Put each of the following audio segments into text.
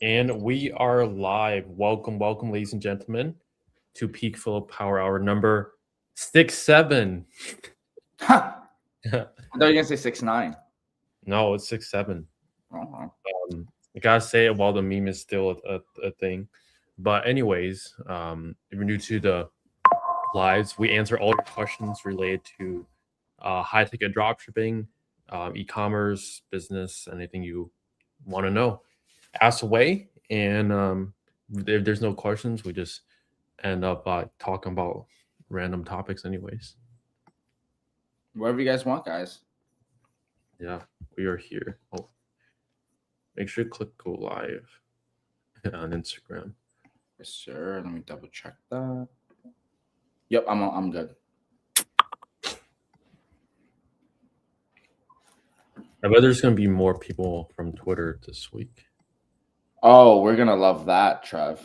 And we are live. Welcome, ladies and gentlemen, to PeakFlow Power Hour number 6-7. Huh. I thought you were gonna say 6-9. No, it's 6-7. Uh-huh. I gotta say it while the meme is still a thing. But anyways, if you're new to the lives, we answer all your questions related to high ticket dropshipping, e-commerce, business, anything you want to know. Ask away, and if there's no questions, we just end up talking about random topics anyways. Whatever you guys want, guys. Yeah, we are here. Oh, make sure to click go live on Instagram. Yes, sir. Let me double check that. Yep, I'm good. I bet there's gonna be more people from Twitter this week. Oh, we're gonna love that, Trev.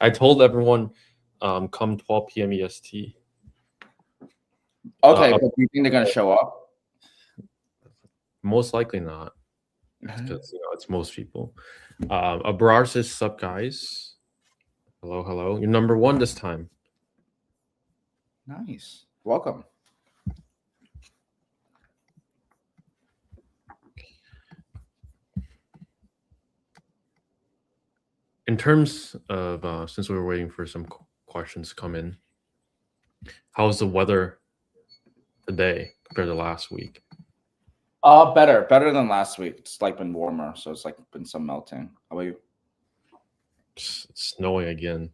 I told everyone come 12 p.m. EST. Okay, but do you think they're gonna show up? Most likely not, because it's most people. Abrar says, "Sup, guys? Hello. You're number one this time." Nice. Welcome. In terms of since we were waiting for some questions to come in, how's the weather today compared to last week? Better than last week. It's like been warmer, so it's like been some melting. How about you? It's snowing again.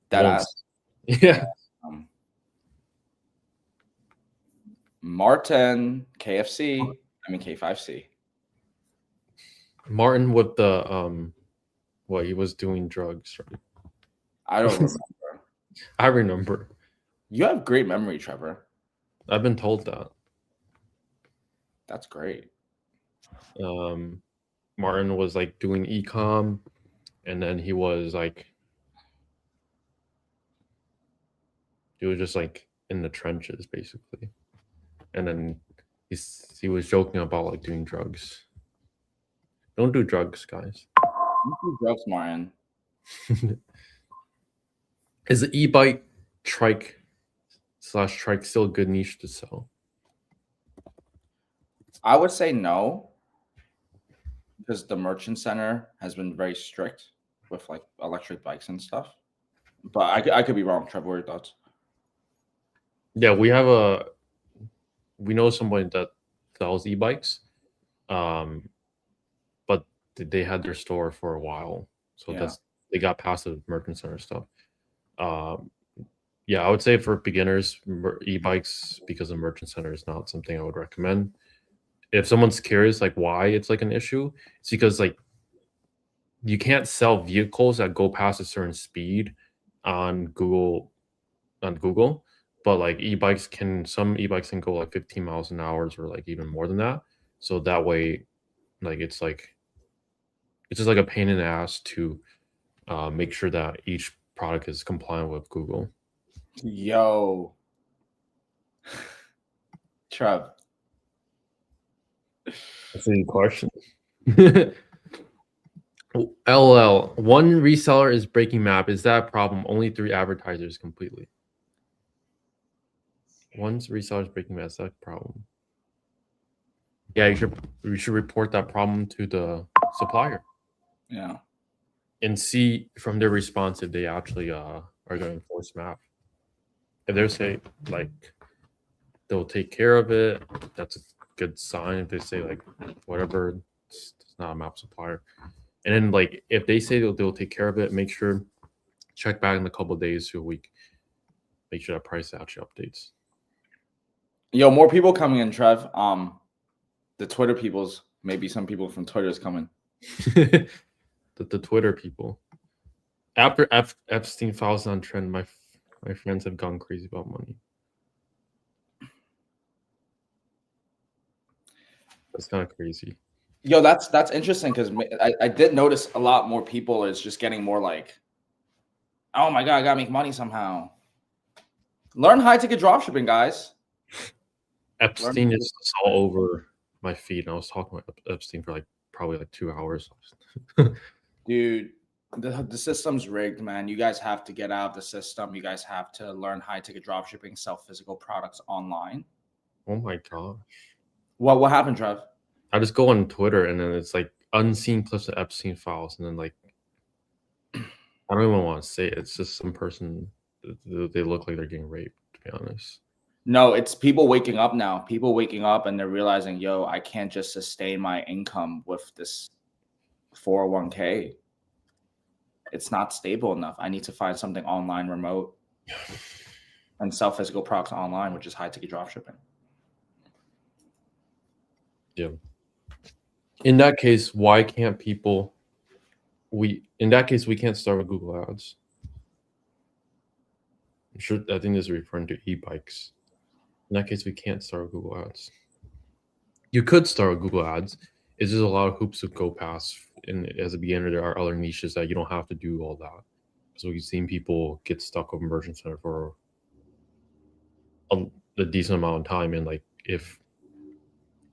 That ass. Yeah. Martin, KFC. I mean K5C. Martin with the what he was doing drugs, right? I don't remember. I remember. You have great memory, Trevor. I've been told that. That's great. Martin was like doing e-com, and then he was just like in the trenches basically, and then he was joking about like doing drugs. Don't do drugs, guys. Don't do drugs, Martin. Is the e-bike trike /trike still a good niche to sell? I would say no, because the merchant center has been very strict with like electric bikes and stuff. But I could be wrong. Trevor, what are your thoughts? Yeah, we know somebody that sells e-bikes, but they had their store for a while, so they got past the merchant center stuff. Yeah, I would say for beginners, e-bikes, because the merchant center is not something I would recommend. If someone's curious like why it's like an issue, it's because like you can't sell vehicles that go past a certain speed on Google, but like some e-bikes can go like 15 miles an hour or like even more than that. So that way, like it's just like a pain in the ass to make sure that each product is compliant with Google. Yo, Trev. That's a good question. LL, one reseller is breaking map. Is that a problem? Only 3 advertisers completely. One reseller is breaking map. Is that a problem? Yeah, you should report that problem to the supplier. Yeah. And see from their response if they actually are going to enforce map. If they say like they'll take care of it, that's a good sign. If they say like whatever, it's not a map supplier. And then like if they say they'll take care of it, make sure check back in a couple of days to a week. Make sure that price actually updates. Yo, more people coming in, Trev. The Twitter peoples, maybe some people from Twitter is coming. the Twitter people. After Epstein files on trend, my friends have gone crazy about money. That's kind of crazy. Yo, that's interesting because I did notice a lot more people is just getting more like, oh my god, I gotta make money somehow. Learn high ticket dropshipping, guys. Epstein is all over my feed, and I was talking about Epstein for like probably like 2 hours. Dude, the system's rigged, man. You guys have to get out of the system. You guys have to learn high-ticket dropshipping, sell physical products online. Oh my gosh. What happened, Trev? I just go on Twitter and then it's like unseen clips of Epstein files, and then like I don't even want to say it. It's just some person. They look like they're getting raped. To be honest. No, it's people waking up now. People waking up and they're realizing, yo, I can't just sustain my income with this 401k. It's not stable enough. I need to find something online, remote, and sell physical products online, which is high-ticket dropshipping. Yeah. In that case, why can't people? In that case, we can't start with Google Ads. I'm sure. I think this is referring to e-bikes. In that case, we can't start with Google Ads. You could start with Google Ads. It's just a lot of hoops to go past. And as a beginner, there are other niches that you don't have to do all that. So we've seen people get stuck with Merchant Center for a decent amount of time, and like if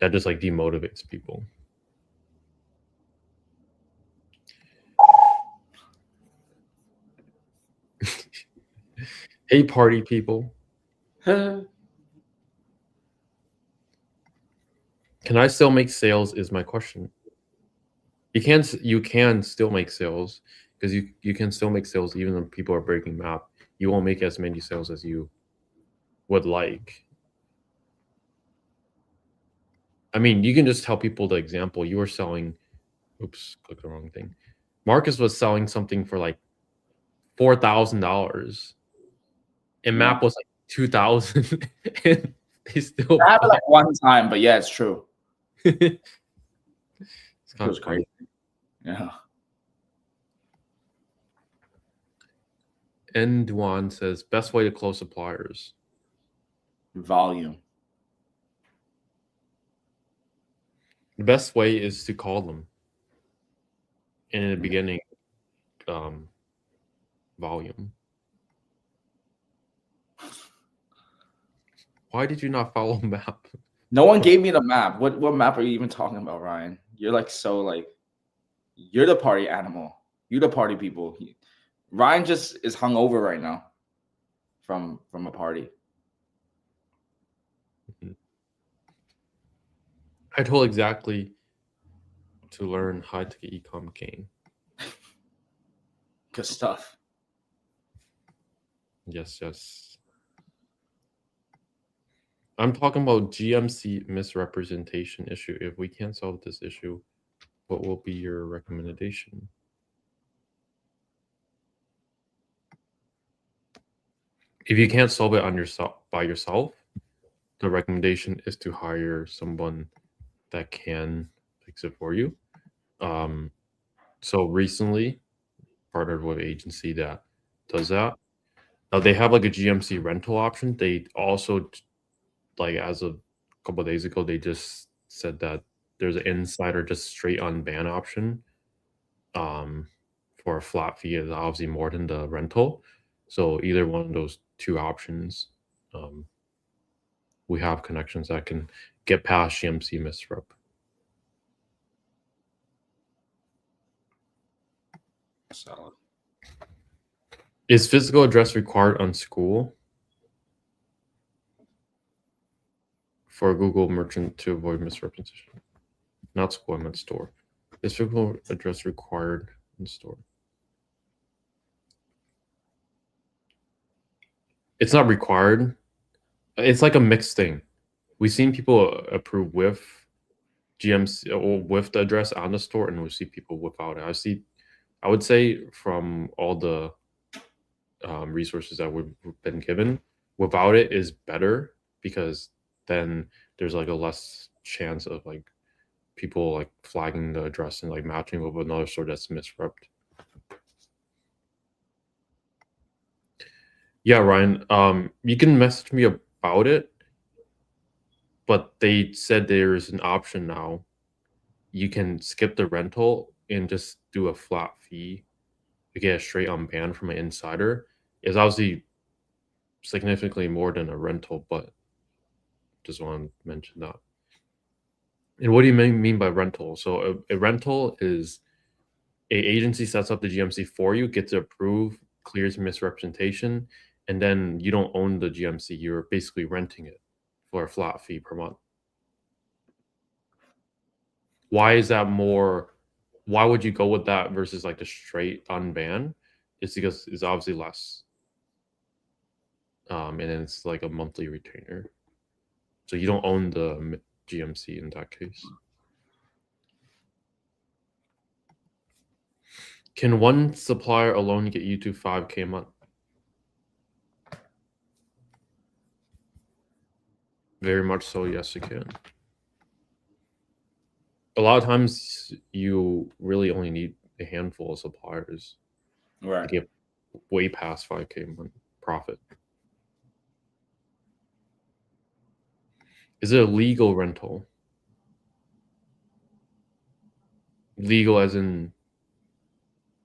that just like demotivates people. Hey, party people. Can I still make sales is my question. You can still make sales because you can still make sales even when people are breaking map. You won't make as many sales as you would like. I mean, you can just tell people the example. You were selling, oops, clicked the wrong thing. Marcus was selling something for like $4,000, and map was like 2,000, and they still. I have it like one time, but yeah, it's true. It's kind of crazy. Yeah. And Duan says best way to close suppliers. Volume. The best way is to call them. And in the beginning, volume. Why did you not follow map? No one gave me the map. What map are you even talking about, Ryan? You're like so like you're the party animal. You're the party people. Ryan just is hungover right now from a party. I told exactly to learn high-ticket e-com game. Good stuff. Yes. I'm talking about GMC misrepresentation issue. If we can't solve this issue, what will be your recommendation? If you can't solve it by yourself, the recommendation is to hire someone that can fix it for you. So recently, partnered with an agency that does that. Now they have like a GMC rental option. They also, like as of a couple of days ago, they just said that there's an insider just straight on ban option for a flat fee is obviously more than the rental. So either one of those two options, we have connections that can get past GMC misrep. Solid. Is physical address required on school for Google merchant to avoid misrepresentation? Not school, I meant store. Is physical address required in store? It's not required. It's like a mixed thing. We've seen people approve with GMC or with the address on the store, and we see people without it. I would say from all the resources that we've been given, without it is better because then there's like a less chance of like people like flagging the address and like matching with another store that's misrepped. Yeah, Ryan. You can message me about it, but they said there is an option now. You can skip the rental and just do a flat fee to get a straight on ban from an insider. It's obviously significantly more than a rental, but just want to mention that. And what do you mean by rental? So a rental is a agency sets up the GMC for you, gets it approved, clears misrepresentation, and then you don't own the GMC. You're basically renting it for a flat fee per month. Why is that more? Why would you go with that versus like the straight unban? It's because it's obviously less, and then it's like a monthly retainer. So you don't own the GMC in that case. Can one supplier alone get you to 5K a month? Very much so, yes, it can. A lot of times you really only need a handful of suppliers to get way past 5K a month profit. Is it a legal rental? Legal as in,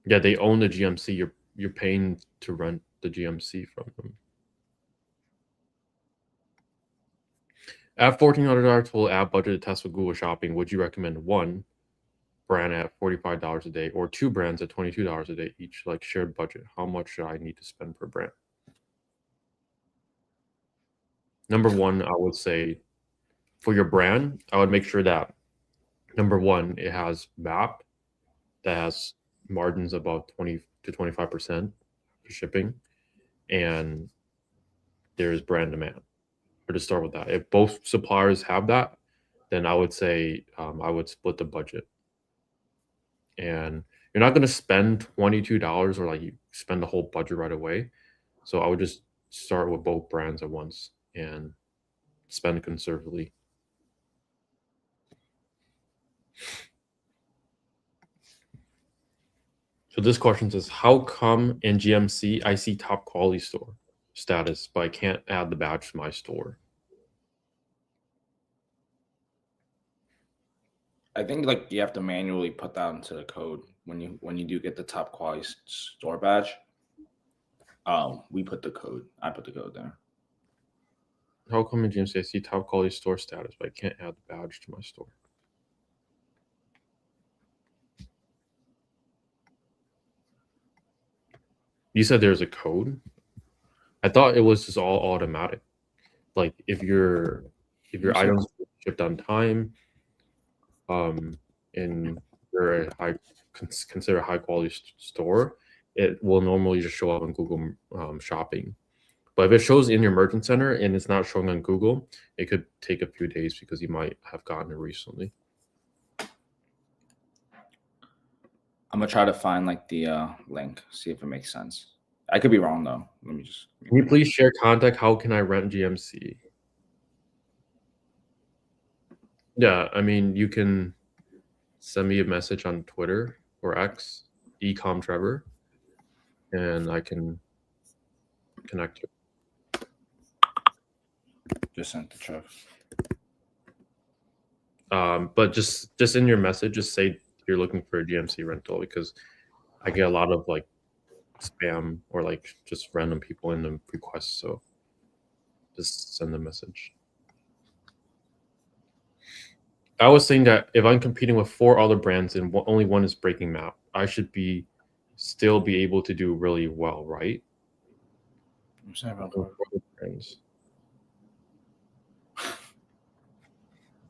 yeah, they own the GMC. You're paying to rent the GMC from them. At $1,400 full ad budget to test with Google Shopping, would you recommend one brand at $45 a day or two brands at $22 a day each, like shared budget? How much should I need to spend per brand? Number one, I would say for your brand, I would make sure that number one, it has MAP that has margins above 20 to 25% for shipping, and there's brand demand. Or to start with that, if both suppliers have that, then I would say I would split the budget. And you're not going to spend $22 or like you spend the whole budget right away. So I would just start with both brands at once and spend conservatively. So this question says, how come in GMC I see top quality store status, but I can't add the badge to my store? I think like you have to manually put that into the code when you do get the top quality store badge. We put the code. I put the code there. How come in GMC I see top quality store status, but I can't add the badge to my store? You said there's a code? I thought it was just all automatic. Like if your items shipped on time, and you're a consider a high quality store, it will normally just show up on Google Shopping. But if it shows in your merchant center and it's not showing on Google, it could take a few days because you might have gotten it recently. I'm gonna try to find like the link, see if it makes sense. I could be wrong though. Let me just. Can you please share contact? How can I rent GMC? Yeah, I mean, you can send me a message on Twitter or X, ecomtrevor, and I can connect you. Just sent the Trev. But just in your message, just say you're looking for a GMC rental, because I get a lot of like spam or like just random people in the requests. So just send a message. I was saying that if I'm competing with 4 other brands and only one is breaking map, I should still be able to do really well, right? I'm sorry about brands.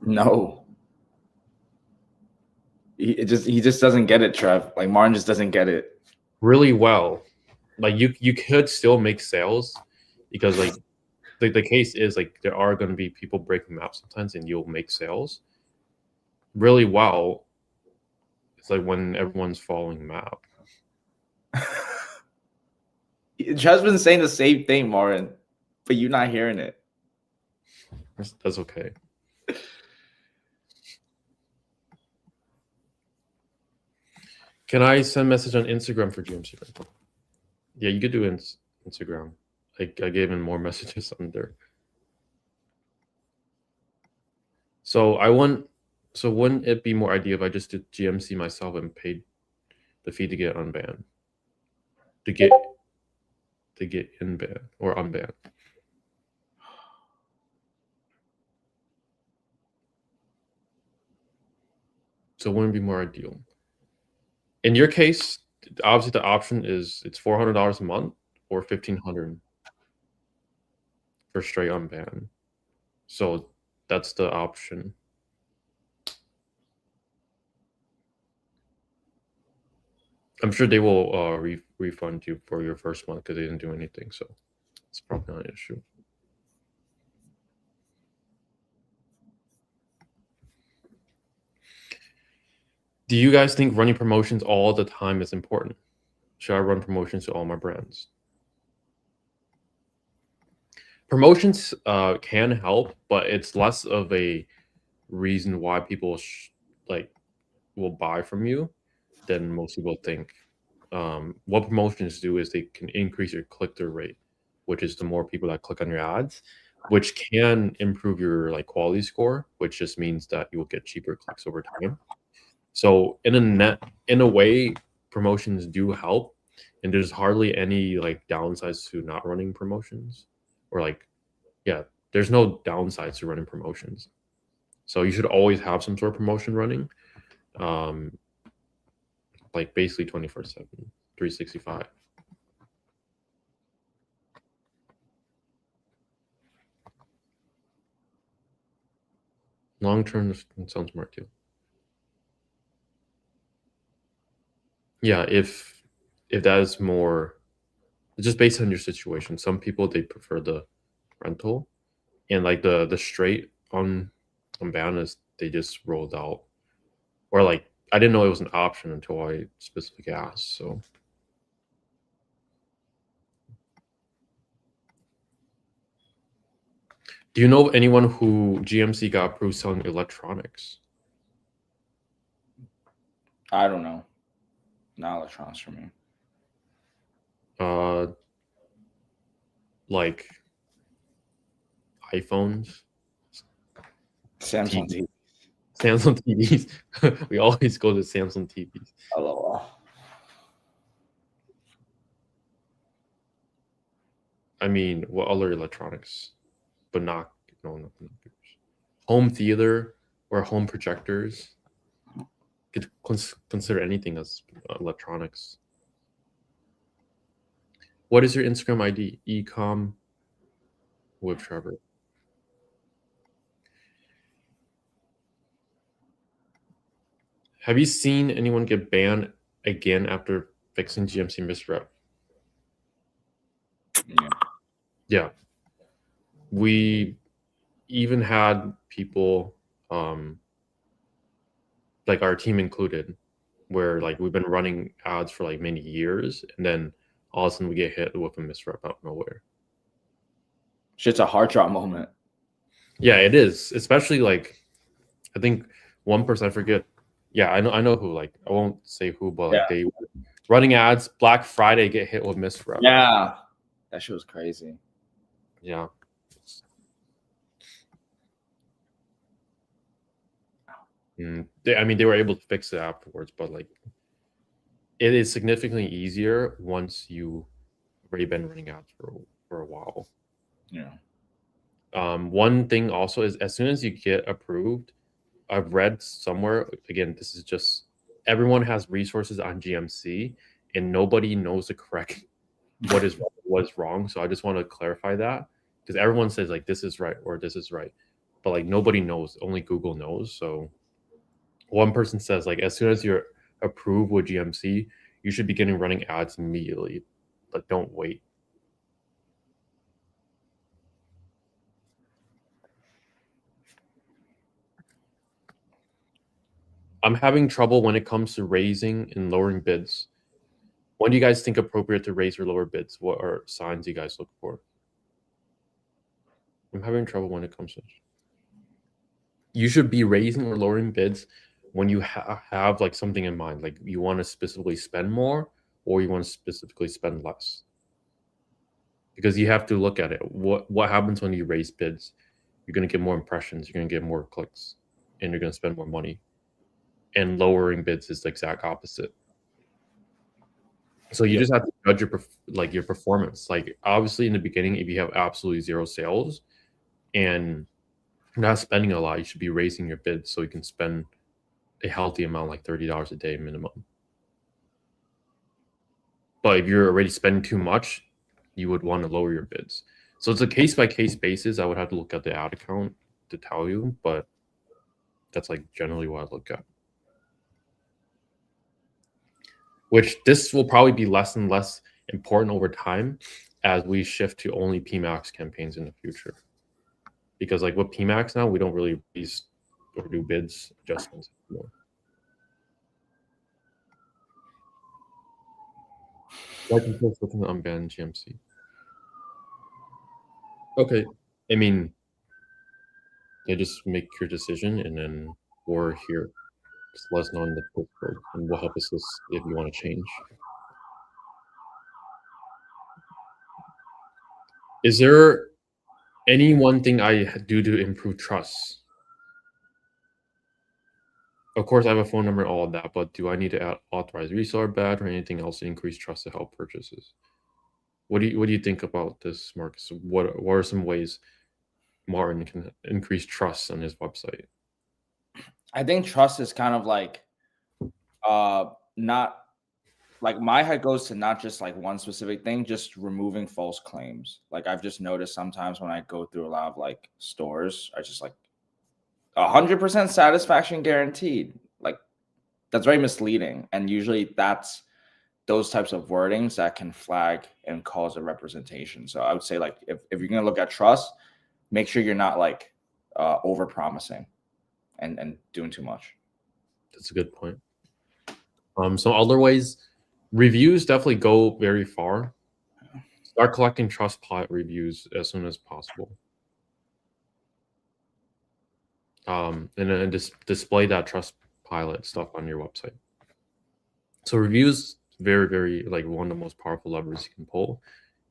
No. He just doesn't get it, Trev. Like Martin just doesn't get it. Really well. Like you could still make sales, because like the case is like there are going to be people breaking maps sometimes and you'll make sales really well. It's like when everyone's following map. Trev's been saying the same thing, Martin, but you're not hearing it. That's okay. Can I send message on Instagram for GMC rental? Yeah, you could do Instagram. I gave him more messages on there. So wouldn't it be more ideal if I just did GMC myself and paid the fee to get unbanned? To get in ban or unbanned? So it wouldn't be more ideal. In your case, obviously the option is it's $400 a month or $1,500 for straight unban. So that's the option. I'm sure they will refund you for your first month because they didn't do anything. So it's probably not an issue. Do you guys think running promotions all the time is important? Should I run promotions to all my brands? Promotions can help, but it's less of a reason why people will buy from you than most people think. What promotions do is they can increase your click-through rate, which is the more people that click on your ads, which can improve your quality score, which just means that you will get cheaper clicks over time. So in a way, promotions do help, and there's hardly any downsides to not running promotions, or there's no downsides to running promotions. So you should always have some sort of promotion running, basically 24/7, 365. Long term, this sounds smart too. Yeah, if that is more just based on your situation. Some people, they prefer the rental, and the straight on banners, they just rolled out, or I didn't know it was an option until I specifically asked. So do you know anyone who GMC got approved selling electronics? I don't know. Not electronics for me. Like iPhones, Samsung TV. Samsung TVs. We always go to Samsung TVs. LOL. I mean, what other electronics? But not home theater or home projectors. Could consider anything as electronics. What is your Instagram ID? Ecom with Trevor. Have you seen anyone get banned again after fixing GMC misrep? Yeah. We even had people, like our team included, where we've been running ads for many years, and then all of a sudden we get hit with a misrep out of nowhere. Shit's a heart drop moment. Yeah, it is. Especially I think one person, I forget. Yeah, I know who. I won't say who, but they running ads Black Friday get hit with misrep. Yeah, that shit was crazy. Yeah. They were able to fix it afterwards, but it is significantly easier once you already been running ads for a while. Yeah. One thing also is, as soon as you get approved, I've read somewhere, again, this is just, everyone has resources on GMC and nobody knows the correct what is wrong. So I just want to clarify that, because everyone says this is right or this is right, but nobody knows, only Google knows. So one person says as soon as you're approved with GMC, you should be getting running ads immediately. Don't wait. I'm having trouble when it comes to raising and lowering bids. When do you guys think appropriate to raise or lower bids? What are signs you guys look for? I'm having trouble when it comes to. You should be raising or lowering bids when you have something in mind, you want to specifically spend more or you want to specifically spend less. Because you have to look at it. What happens when you raise bids? You're going to get more impressions, you're going to get more clicks, and you're going to spend more money. And lowering bids is the exact opposite. So you just have to judge your performance. Obviously in the beginning, if you have absolutely zero sales and you're not spending a lot, you should be raising your bids so you can spend a healthy amount, like $30 a day minimum. But if you're already spending too much, you would want to lower your bids. So it's a case-by-case basis. I would have to look at the ad account to tell you, but that's like generally what I look at. Which this will probably be less and less important over time as we shift to only PMAX campaigns in the future. Because like with PMAX now, we don't really release or do bids adjustments anymore. Why people looking to unban GMC? Okay, I mean, yeah, just make your decision, and then we're here. Just let us know in the Discord, and we'll help assist if you want to change. Is there any one thing I do to improve trust? Of course, I have a phone number and all of that, but do I need to authorize reseller badge or anything else to increase trust to help purchases? What do you think about this, Marcus? What are some ways Martin can increase trust on his website? I think trust is kind of like not like my head goes to not just like one specific thing, just removing false claims. Like I've just noticed sometimes when I go through a lot of like stores, I just like 100% satisfaction guaranteed. Like that's very misleading. And usually that's those types of wordings that can flag and cause a representation. So I would say like if you're going to look at trust, make sure you're not like over promising and doing too much. That's a good point. So other ways, reviews definitely go very far. Start collecting Trustpilot reviews as soon as possible. And then display that Trustpilot stuff on your website. So reviews, very, very like one of the most powerful levers you can pull.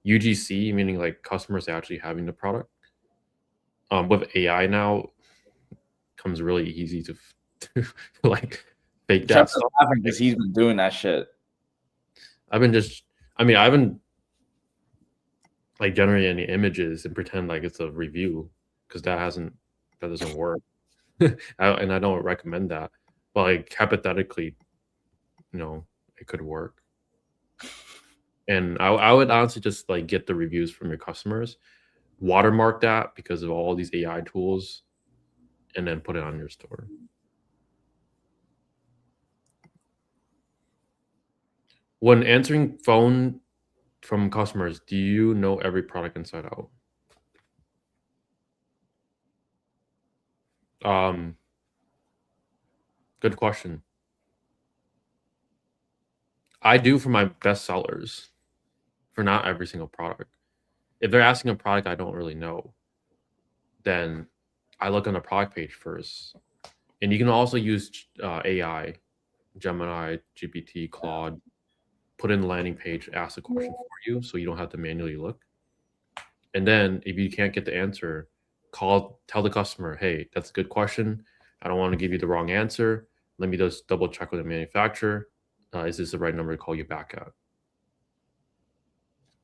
UGC, meaning like customers actually having the product. With AI now, comes really easy to like fake that stuff. Because he's been doing that shit. I haven't like generated any images and pretend like it's a review because that doesn't work. And I don't recommend that. But like hypothetically, it could work. And I would honestly just like get the reviews from your customers, watermark that because of all these AI tools, and then put it on your store. When answering phone from customers, do you know every product inside out? Good question. I do for my best sellers, for not every single product. If they're asking a product I don't really know, then I look on the product page first. And you can also use AI, Gemini, GPT, Claude, put in the landing page, ask the question for you so you don't have to manually look. And then if you can't get the answer, tell the customer, hey, that's a good question. I don't want to give you the wrong answer. Let me just double check with the manufacturer. Is this the right number to call you back at?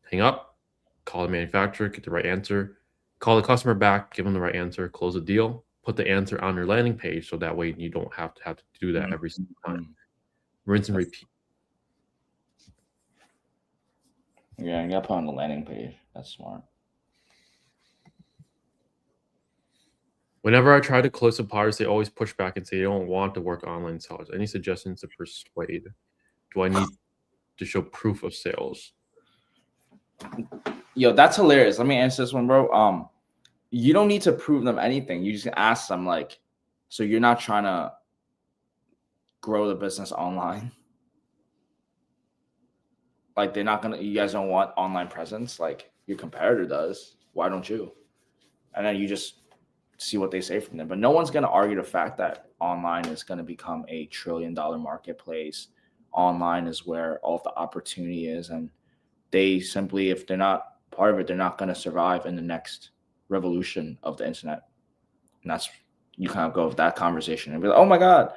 Hang up, call the manufacturer, get the right answer, call the customer back, give them the right answer, close the deal, put the answer on your landing page so that way you don't have to do that every single time. Rinse and repeat. Yeah, you got to put on the landing page. That's smart. Whenever I try to close suppliers, they always push back and say they don't want to work online sellers. Any suggestions to persuade? Do I need to show proof of sales? Yo, that's hilarious. Let me answer this one, bro. You don't need to prove them anything. You just ask them like, so you're not trying to grow the business online? Like you guys don't want online presence like your competitor does. Why don't you? And then you just see what they say from them. But no one's going to argue the fact that online is going to become a $1 trillion marketplace. Online is where all of the opportunity is. And they simply, if they're not part of it, they're not going to survive in the next revolution of the internet. And that's, you kind of go with that conversation and be like, oh my God,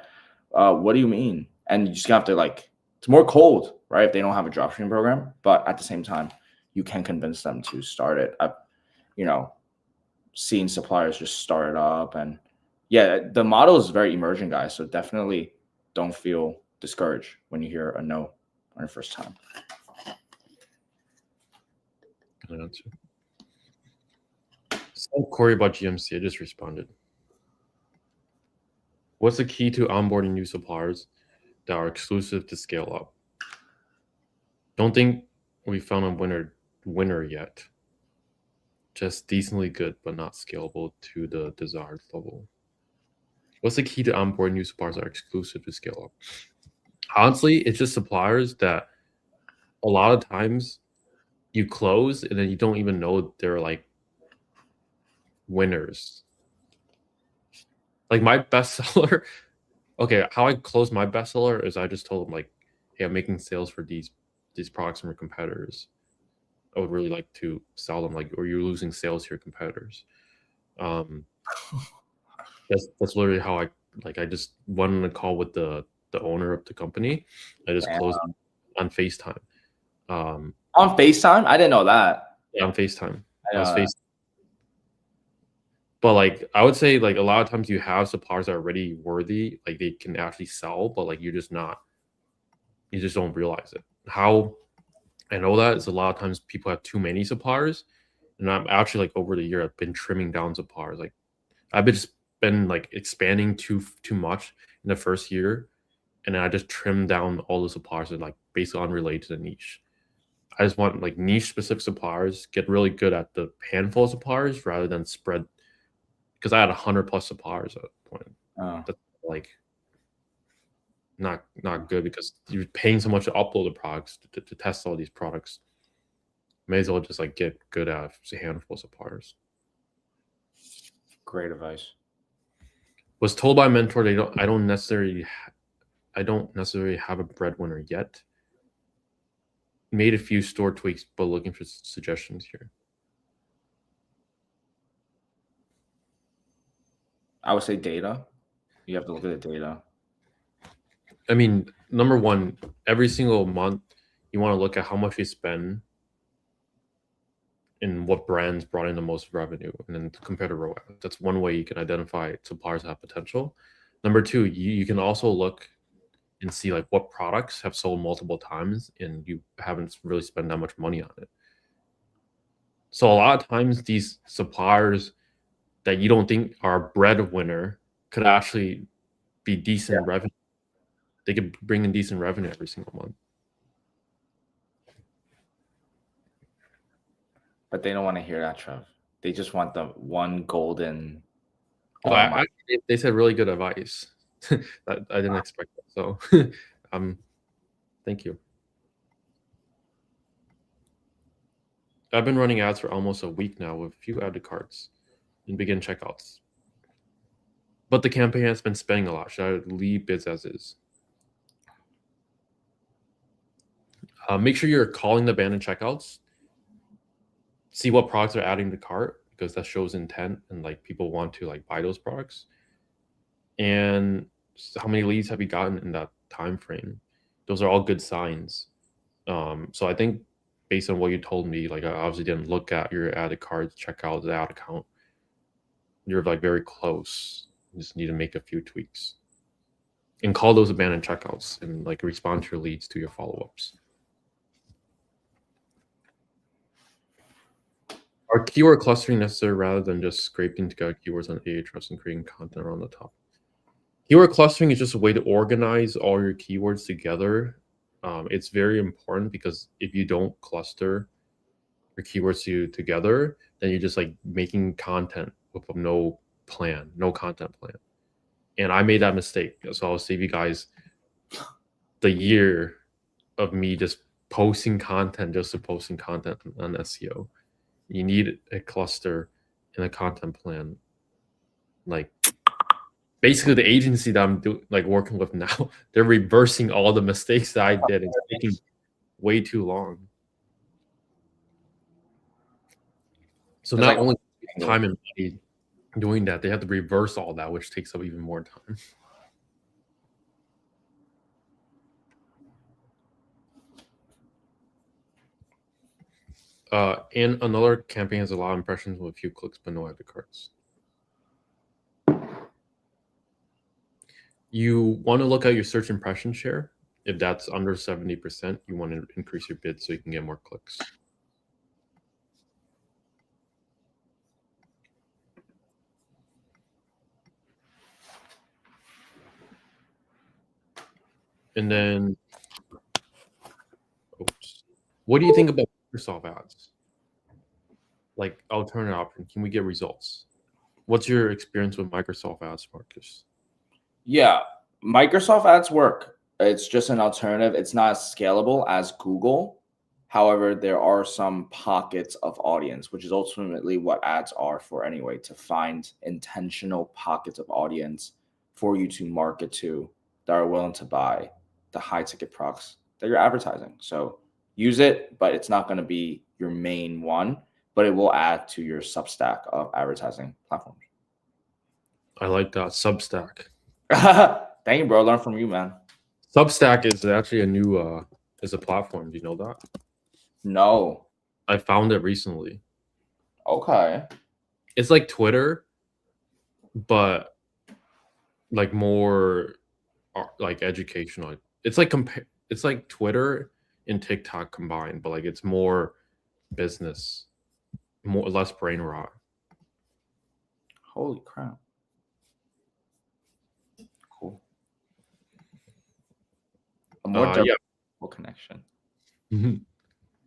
what do you mean? And you just have to like, it's more cold, right? If they don't have a dropshipping program, but at the same time, you can convince them to start it. Seeing suppliers just start it up, and yeah, the model is very emerging, guys. So definitely don't feel discouraged when you hear a no on your first time. Good answer. Some query about GMC. I just responded. What's the key to onboarding new suppliers that are exclusive to scale up? Don't think we found a winner yet. Just decently good, but not scalable to the desired level. What's the key to onboarding new suppliers that are exclusive to scale up? Honestly, it's just suppliers that a lot of times you close and then you don't even know they're like winners. Like my bestseller, okay, how I closed my bestseller is I just told them like, hey, I'm making sales for these products from your competitors. I would really like to sell them, like, or you're losing sales to your competitors. That's literally how I just went on a call with the owner of the company. I just closed on FaceTime. On FaceTime? I didn't know that. Yeah, on FaceTime. I was FaceTime. But like I would say, like a lot of times you have suppliers that are already worthy, like they can actually sell, but like you just don't realize it. How I know that is a lot of times people have too many suppliers, and I'm actually like over the year I've been trimming down suppliers. Like I've been like expanding too much in the first year, and then I just trimmed down all the suppliers that like basically unrelated to the niche. I just want like niche specific suppliers, get really good at the handful of suppliers rather than spread. Because I had 100+ suppliers at that point. That's like not good because you're paying so much to upload the products to test all these products. May as well just like get good at a handful of suppliers. Great advice. Was told by a mentor I don't necessarily have a breadwinner yet. Made a few store tweaks, but looking for suggestions here. I would say data. You have to look at the data. I mean, number one, every single month, you want to look at how much you spend and what brands brought in the most revenue, and then compare to ROAS. That's one way you can identify suppliers that have potential. Number two, you can also look and see like what products have sold multiple times and you haven't really spent that much money on it. So a lot of times these suppliers that you don't think are a breadwinner could actually be decent revenue. They could bring in decent revenue every single month. But they don't want to hear that, Trev. They just want the one golden. They said really good advice. I didn't expect that. So, thank you. I've been running ads for almost a week now with a few added cards and begin checkouts. But the campaign has been spending a lot. Should I leave bids as is? Make sure you're calling the abandoned checkouts. See what products are adding to cart because that shows intent and like people want to like buy those products. And how many leads have you gotten in that time frame? Those are all good signs. So I think based on what you told me, like I obviously didn't look at your added cards, check out the ad account. You're like very close. You just need to make a few tweaks and call those abandoned checkouts and like respond to your leads to your follow-ups. Are keyword clustering necessary rather than just scraping together keywords on Ahrefs and creating content around the top? Keyword clustering is just a way to organize all your keywords together. It's very important because if you don't cluster your keywords together, then you're just like making content with no plan, no content plan. And I made that mistake. So I'll save you guys the year of me just posting content, just to posting content on SEO. You need a cluster and a content plan. Like basically the agency that I'm working with now, they're reversing all the mistakes that I did. It's taking way too long. So not only time and money doing that, they have to reverse all that, which takes up even more time. And another campaign has a lot of impressions with a few clicks, but no added cards. You want to look at your search impression share. If that's under 70%, you want to increase your bid so you can get more clicks. And then, oops. What do you think about Microsoft ads? Like alternate option, can we get results? What's your experience with Microsoft ads, Marcus? Yeah, Microsoft ads work. It's just an alternative. It's not as scalable as Google. However, there are some pockets of audience, which is ultimately what ads are for anyway, to find intentional pockets of audience for you to market to that are willing to buy the high ticket products that you're advertising. So use it, but it's not going to be your main one, but it will add to your Substack of advertising platforms. I like that. Substack. Thank you, bro. Learn from you, man. Substack is actually a new is a platform. Do you know that? No. I found it recently. Okay. It's like Twitter, but like more like educational. It's like it's like Twitter and TikTok combined, but like it's more business, more less brain rot. Holy crap. Cool. A more Yeah. connection.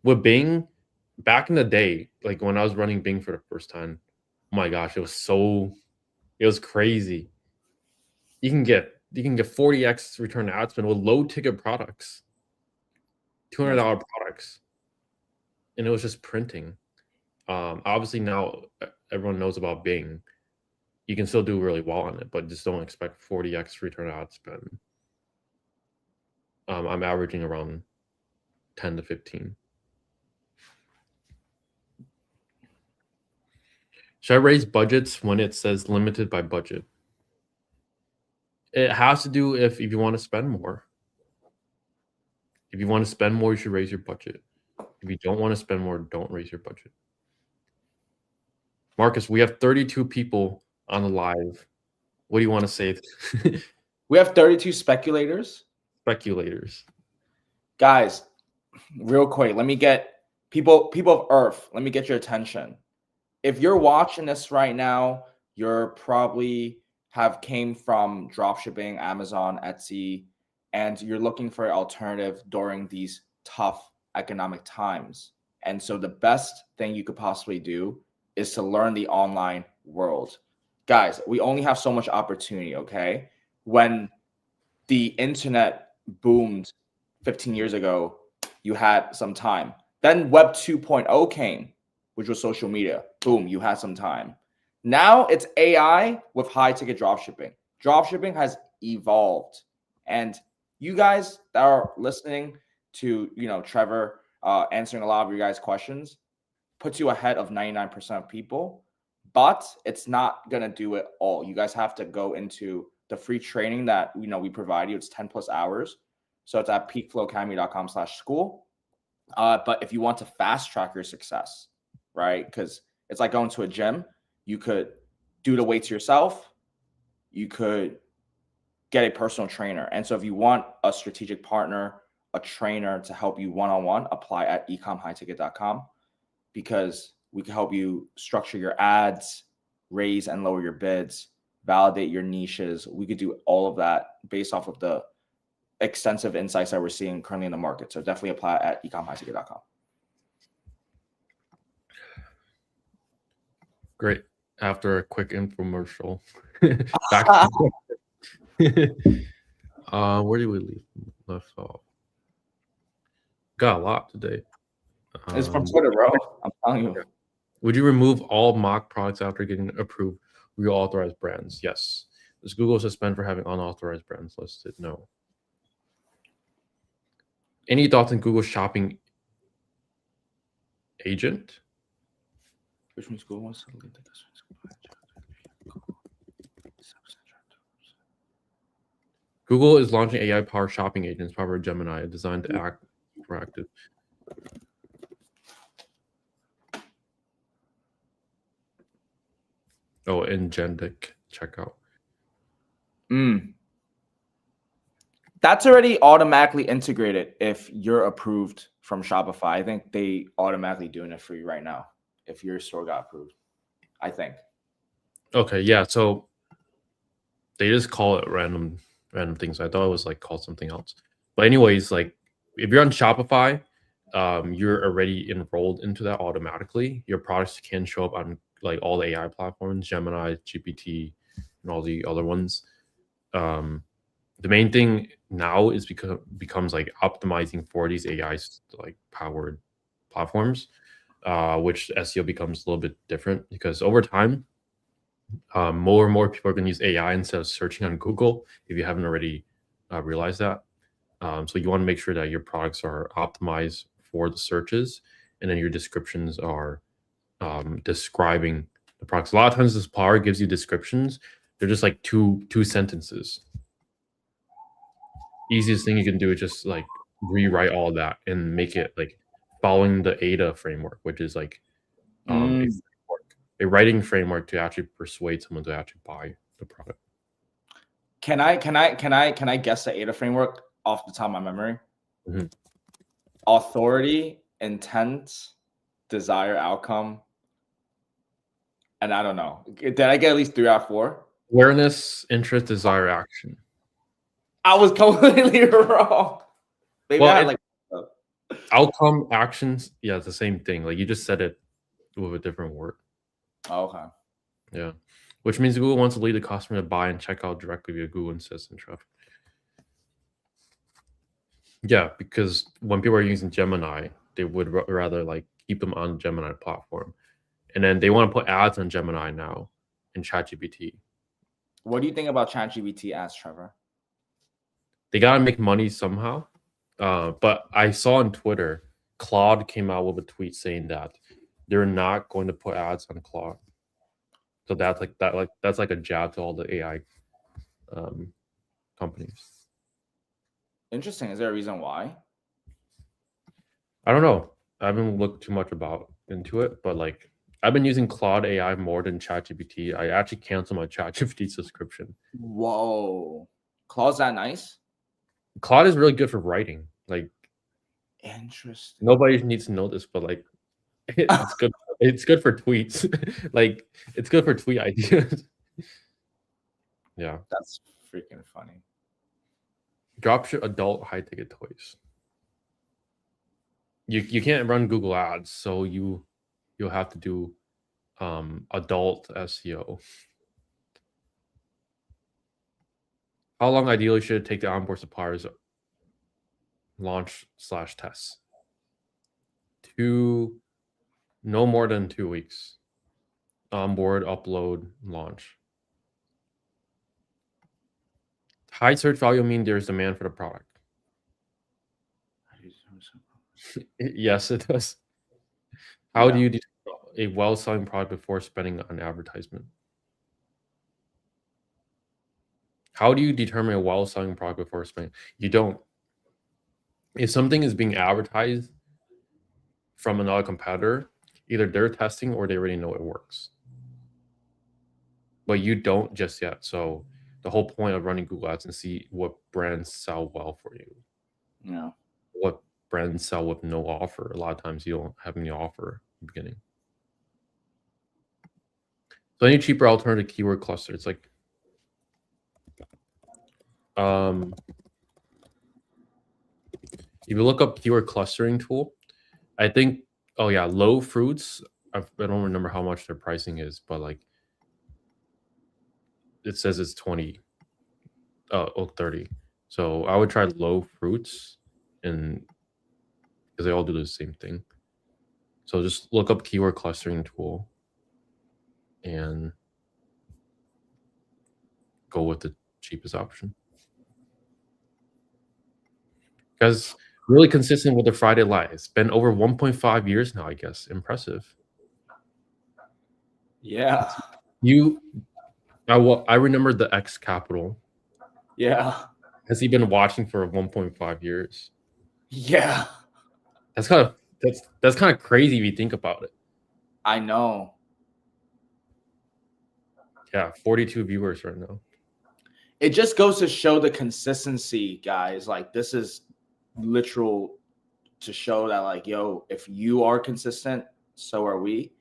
With Bing, back in the day, like when I was running Bing for the first time, oh my gosh, it was crazy. You can get 40x return ad spend with low ticket products, $200 products, and it was just printing. Obviously now everyone knows about Bing. You can still do really well on it, but just don't expect 40x return ad spend. I'm averaging around 10 to 15. Should I raise budgets when it says limited by budget? It has to do if you want to spend more. If you want to spend more, you should raise your budget. If you don't want to spend more, don't raise your budget. Marcus, we have 32 people on the live. What do you want to say? We have 32 speculators. Speculators. Guys, real quick, let me get people of Earth, let me get your attention. If you're watching this right now, you're probably have came from dropshipping, Amazon, Etsy, and you're looking for an alternative during these tough economic times. And so the best thing you could possibly do is to learn the online world. Guys, we only have so much opportunity, okay? When the internet boomed 15 years ago, you had some time. Then Web 2.0 came, which was social media. Boom, you had some time. Now it's AI with high ticket dropshipping. Dropshipping has evolved. And you guys that are listening to, Trevor answering a lot of your guys' questions puts you ahead of 99% of people, but it's not going to do it all. You guys have to go into the free training that we provide you. It's 10 plus hours. So it's at peakflowacademy.com/school. But if you want to fast track your success, right? Because it's like going to a gym. You could do the weights yourself. You could get a personal trainer. And so if you want a strategic partner, a trainer to help you one-on-one, apply at ecomhighticket.com, because we can help you structure your ads, raise and lower your bids, validate your niches. We could do all of that based off of the extensive insights that we're seeing currently in the market. So definitely apply at ecomhighticket.com. Great. After a quick infomercial. Where did we left off? Got a lot today. It's from Twitter, bro. I'm telling you. Would you remove all mock products after getting approved real authorized brands? Yes. Does Google suspend for having unauthorized brands listed? No. Any thoughts on Google Shopping Agent? Which one's Google wants to lead this? Google is launching AI-powered shopping agents powered by Gemini, designed to act proactive. Oh, agentic checkout. That's already automatically integrated if you're approved from Shopify. I think they automatically doing it for you right now if your store got approved. I think. Okay, yeah. So they just call it random things. I thought it was like called something else. But anyways, like if you're on Shopify, you're already enrolled into that automatically. Your products can show up on like all the AI platforms, Gemini, GPT, and all the other ones. The main thing now is becomes like optimizing for these AI like powered platforms, which SEO becomes a little bit different because over time, more and more people are going to use AI instead of searching on Google. If you haven't already realized that, so you want to make sure that your products are optimized for the searches, and then your descriptions are describing the products. A lot of times, this power gives you descriptions. They're just like two sentences. Easiest thing you can do is just like rewrite all that and make it like following the ADA framework, which is like a writing framework to actually persuade someone to actually buy the product. Can I guess the ADA framework off the top of my memory? Mm-hmm. Authority, intent, desire, outcome, and I don't know. Did I get at least 3 out of 4? Awareness, interest, desire, action. I was completely wrong. Maybe Well, I had like outcome, actions. Yeah, it's the same thing. Like you just said it with a different word. Oh, okay. Yeah, which means Google wants to lead the customer to buy and check out directly via Google Assistant traffic. Yeah, because when people are using Gemini, they would rather like keep them on Gemini platform, and then they want to put ads on Gemini now in ChatGPT. What do you think about ChatGPT ads, Trevor? They gotta make money somehow. But I saw on Twitter, Claude came out with a tweet saying that they're not going to put ads on Claude. So that's like a jab to all the AI companies. Interesting. Is there a reason why? I don't know. I haven't looked too much into it, but like I've been using Claude AI more than ChatGPT. I actually canceled my ChatGPT subscription. Whoa. Claude's that nice? Claude is really good for writing. Like interesting. Nobody needs to know this, but like it's good. It's good for tweets. Like it's good for tweet ideas. Yeah. That's freaking funny. Dropship adult high ticket toys. You can't run Google ads, so you'll have to do adult SEO. How long ideally should it take to onboard suppliers launch/tests? No more than 2 weeks. Onboard, upload, launch. High search value mean there's demand for the product. Yes, it does. How do you determine a well-selling product before spending on advertisement? How do you determine a well-selling product before spending? You don't. If something is being advertised from another competitor, either they're testing or they already know it works. But you don't just yet. So the whole point of running Google Ads and see what brands sell well for you. Yeah. What brands sell with no offer. A lot of times you don't have any offer in the beginning. So any cheaper alternative keyword cluster. It's like if you look up keyword clustering tool, I think low fruits. I don't remember how much their pricing is, but like it says it's 20 30. So I would try low fruits and because they all do the same thing. So just look up keyword clustering tool and go with the cheapest option. Because really consistent with the Friday Live. It's been over 1.5 years now, I guess. Impressive. Yeah. I remember the X Capital. Yeah. Has he been watching for 1.5 years? Yeah. That's kind of crazy if you think about it. I know. Yeah, 42 viewers right now. it just goes to show the consistency, guys. Like, this is literal to show that, like, yo, if you are consistent, so are we.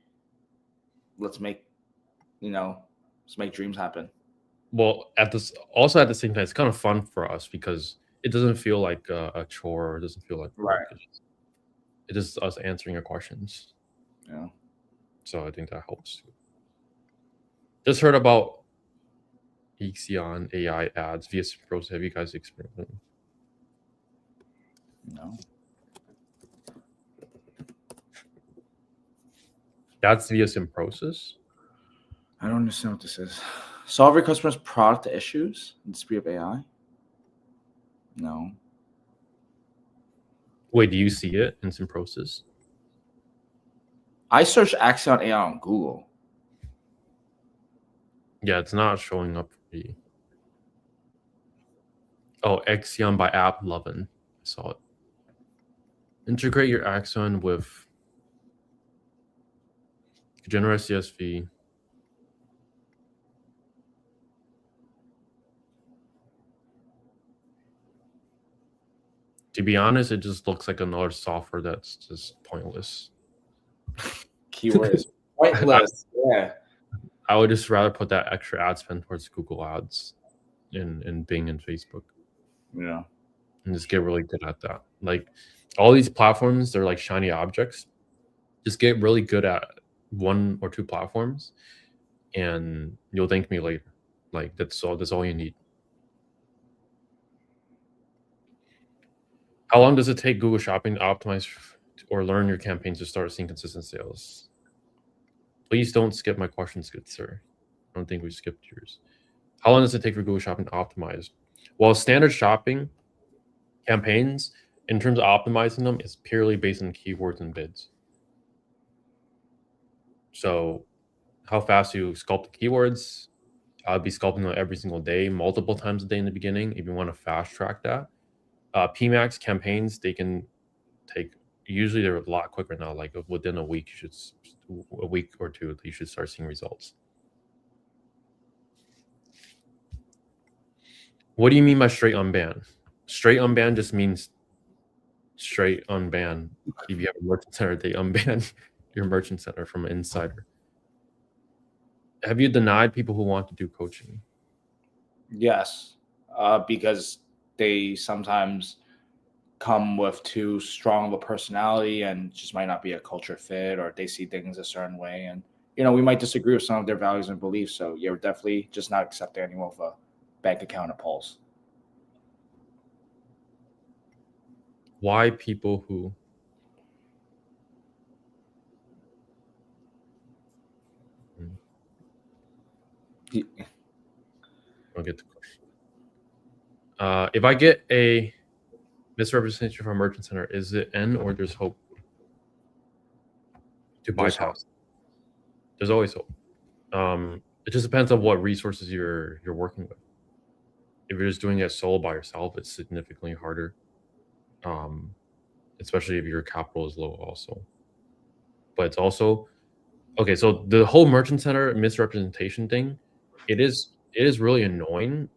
Let's make dreams happen. Well, at the same time, it's kind of fun for us because it doesn't feel like a chore. Or it doesn't feel like work. Right. It's just us answering your questions. Yeah. So I think that helps too. Just heard about Ixion AI ads via Pros. Have you guys experienced them? No. That's via Simprosis? I don't understand what this is. Solve your customer's product issues in the speed of AI? No. Wait, do you see it in Simprosis? I searched Axion AI on Google. Yeah, it's not showing up for me. Oh, Axion by App Lovin. I saw it. Integrate your Axion with generate CSV. To be honest, it just looks like another software that's just pointless. Keyword is pointless. Yeah. I would just rather put that extra ad spend towards Google Ads in Bing and Facebook. Yeah. And just get really good at that. Like all these platforms, they're like shiny objects. Just get really good at one or two platforms and you'll thank me later. Like that's all you need. How long does it take Google Shopping to optimize or learn your campaigns to start seeing consistent sales? Please don't skip my questions, good sir. I don't think we skipped yours. How long does it take for Google Shopping to optimize? Well, standard shopping campaigns, in terms of optimizing them, is purely based on keywords and bids. So how fast you sculpt the keywords, I'll be sculpting them every single day, multiple times a day in the beginning if you want to fast track that. PMAX campaigns, they can take, usually they're a lot quicker now, like within a week or two, you should start seeing results. What do you mean by straight unban? Straight unban just means straight unban. If you have a merchant center, they unban your merchant center from an insider. Have you denied people who want to do coaching? Yes, because they sometimes come with too strong of a personality and just might not be a culture fit, or they see things a certain way, and we might disagree with some of their values and beliefs. So you're definitely just not accepting anyone with a bank account at Pulse. Why people who I'll get the question. If I get a misrepresentation from a merchant center, is it N or there's hope to bypass? There's always hope. It just depends on what resources you're working with. If you're just doing it solo by yourself, it's significantly harder. Especially if your capital is low also. But it's also okay, so the whole merchant center misrepresentation thing, it is really annoying.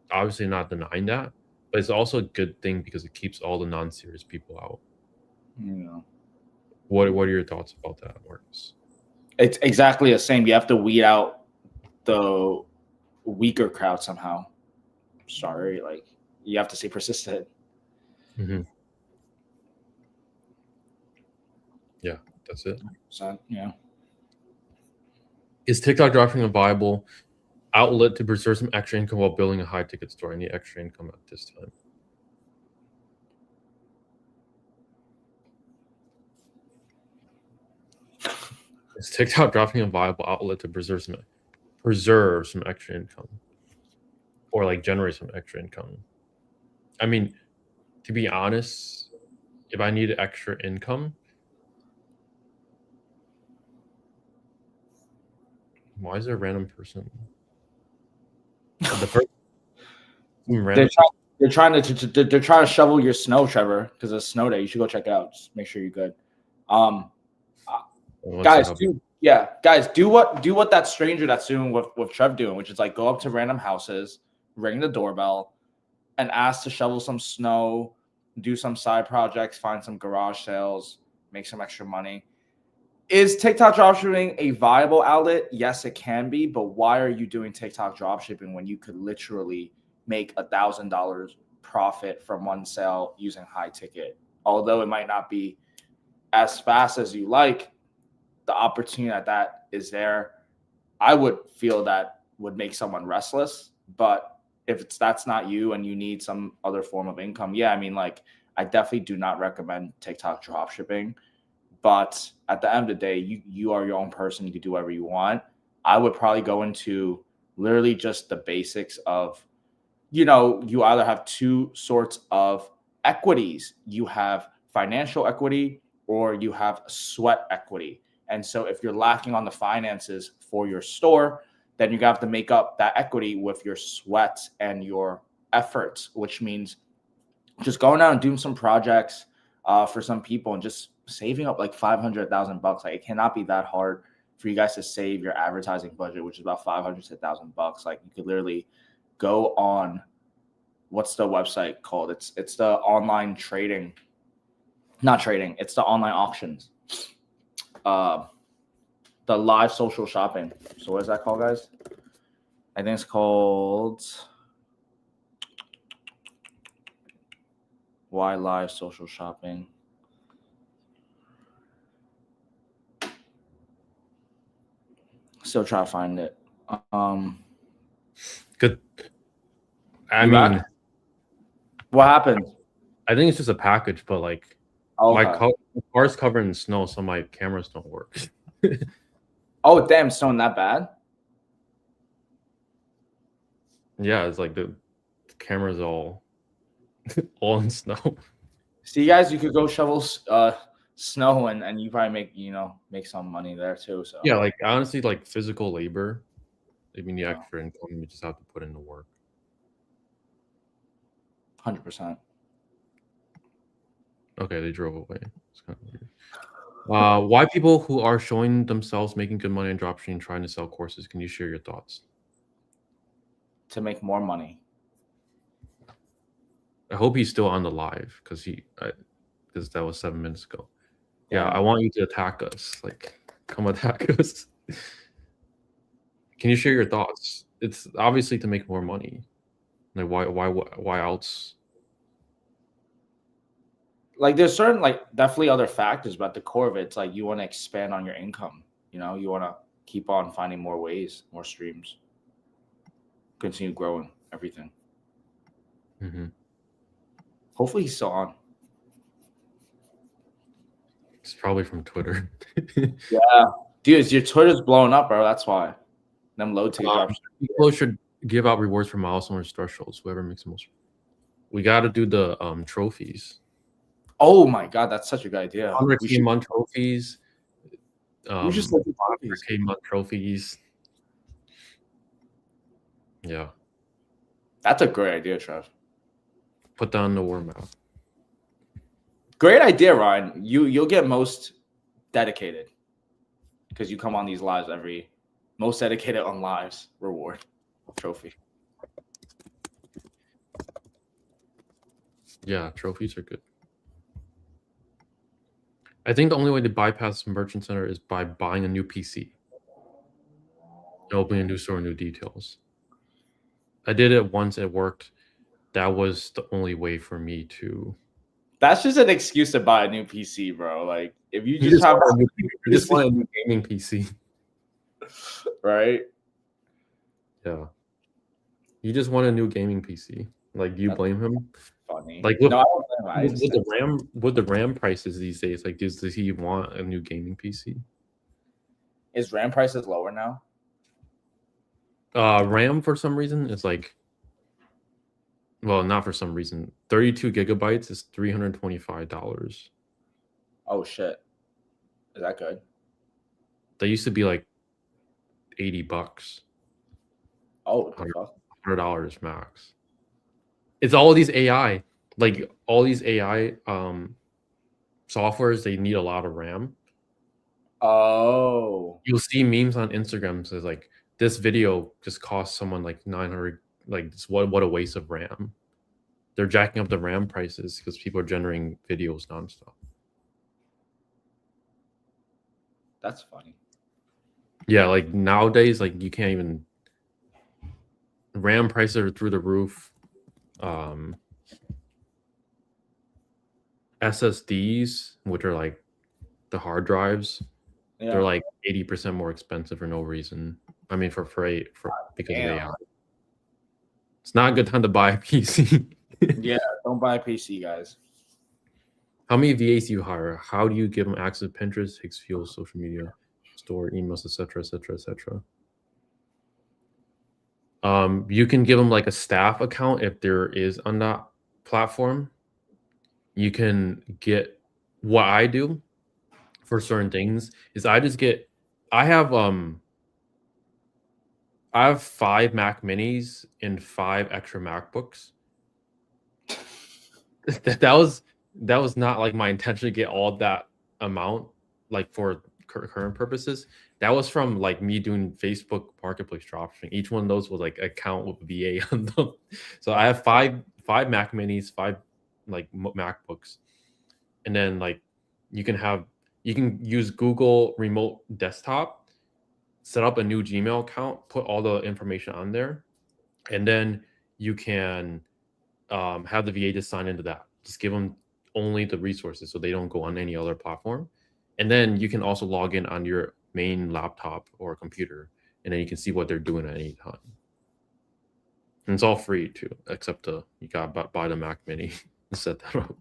Obviously not denying that, but it's also a good thing because it keeps all the non-serious people out. What are your thoughts about that, Marcus? It's exactly the same. You have to weed out the weaker crowd somehow. Sorry, like you have to stay persistent. Mm-hmm. Yeah, that's it. So, yeah. Is TikTok dropping a viable outlet to preserve some extra income while building a high ticket store? Any extra income at this time? Is TikTok dropping a viable outlet to preserve some extra income, or like generate some extra income? I mean, to be honest, if I need extra income, why is there a random person? The first they're trying to shovel your snow, Trevor, because it's snow day. You should go check it out. Just make sure you're good. Guys, do what that stranger that's doing with Trev doing, which is like go up to random houses, ring the doorbell, and ask to shovel some snow, do some side projects, find some garage sales, make some extra money. Is TikTok dropshipping a viable outlet? Yes, it can be, but why are you doing TikTok dropshipping when you could literally make $1,000 profit from one sale using high ticket? Although it might not be as fast as you like, the opportunity that is there. I would feel that would make someone restless, but if that's not you and you need some other form of income, yeah, I mean, like, I definitely do not recommend TikTok dropshipping. But at the end of the day, you are your own person. You can do whatever you want. I would probably go into literally just the basics of, you either have two sorts of equities. You have financial equity or you have sweat equity. And so if you're lacking on the finances for your store, then you have to make up that equity with your sweat and your efforts, which means just going out and doing some projects for some people and just saving up like $500,000. Like, it cannot be that hard for you guys to save your advertising budget, which is about $500 to $1,000. Like, you could literally go on, what's the website called? It's the online trading, not trading. It's the online auctions. The live social shopping. So what is that called, guys? I think it's called Why Live Social Shopping. Still try to find it. Good. I mean, what happened? I think it's just a package, but like, my car's covered in snow, so my cameras don't work. Oh, damn, snowing that bad? Yeah, it's like the camera's all in snow. See, guys, you could go shovel snow and you probably make some money there too. So yeah, like, honestly, like, physical labor, I mean, the extra income, you just have to put in the work. 100%. Okay, they drove away. It's kind of weird. Why people who are showing themselves making good money in dropshipping trying to sell courses? Can you share your thoughts? To make more money. I hope he's still on the live because that was 7 minutes ago. Yeah, I want you to attack us. Like, come attack us. Can you share your thoughts? It's obviously to make more money. Like, why else? Like, there's certain, like, definitely other factors, but at the core of it, it's like you want to expand on your income. You want to keep on finding more ways, more streams, continue growing everything. Mm-hmm. Hopefully he's still on. It's probably from Twitter. Yeah, dude, your Twitter's blowing up, bro. That's why. Them low ticket drops. People should give out rewards for milestones thresholds. Whoever makes the most. We got to do the trophies. Oh my god, that's such a good idea. 100K month trophies. We just look at 100K month trophies. Yeah, that's a great idea, Trev. Put that on the war map. Great idea, Ryan. You'll get most dedicated because you come on these lives most dedicated on lives reward trophy. Yeah, trophies are good. I think the only way to bypass Merchant Center is by buying a new PC. Opening a new store, new details. I did it once, it worked. That was the only way for me to. That's just an excuse to buy a new PC, bro. Like, if you just have you just want a new gaming PC. Right? Yeah. You just want a new gaming PC. Like, do you blame him? Funny. Like, look, no, I don't blame him. with the RAM prices these days, like, does he want a new gaming PC? Is RAM prices lower now? RAM for some reason is like, well, not for some reason. 32 gigabytes is $325. Oh shit. Is that good? They used to be like $80. Oh, $100 max. It's all these AI, like all these AI softwares. They need a lot of RAM. Oh, You'll see memes on Instagram says like this video just cost someone like $900 like what a waste of RAM. They're jacking up the RAM prices because people are generating videos nonstop. That's funny. Yeah, like nowadays, like you can't even. RAM prices are through the roof. SSDs, which are like the hard drives, they're like 80% more expensive for no reason. I mean, for because of AI. It's not a good time to buy a PC. Yeah, don't buy a PC, guys. How many VAs do you hire? How do you give them access to Pinterest, Higgs Fuel, social media, store, emails, etc., etc., etc.? You can give them like a staff account if there is on that platform. You can get what I do for certain things is I have 5 Mac Minis and 5 extra MacBooks. that was not like my intention to get all that amount like for current purposes. That was from like me doing Facebook Marketplace dropshipping. Each one of those was like account with VA on them. So I have five Mac Minis, 5 like MacBooks, and then like you can use Google Remote Desktop, set up a new Gmail account, put all the information on there, and then you can have the VA just sign into that. Just give them only the resources so they don't go on any other platform. And then you can also log in on your main laptop or computer, and then you can see what they're doing at any time. And it's all free too, except you got to buy the Mac Mini and set that up.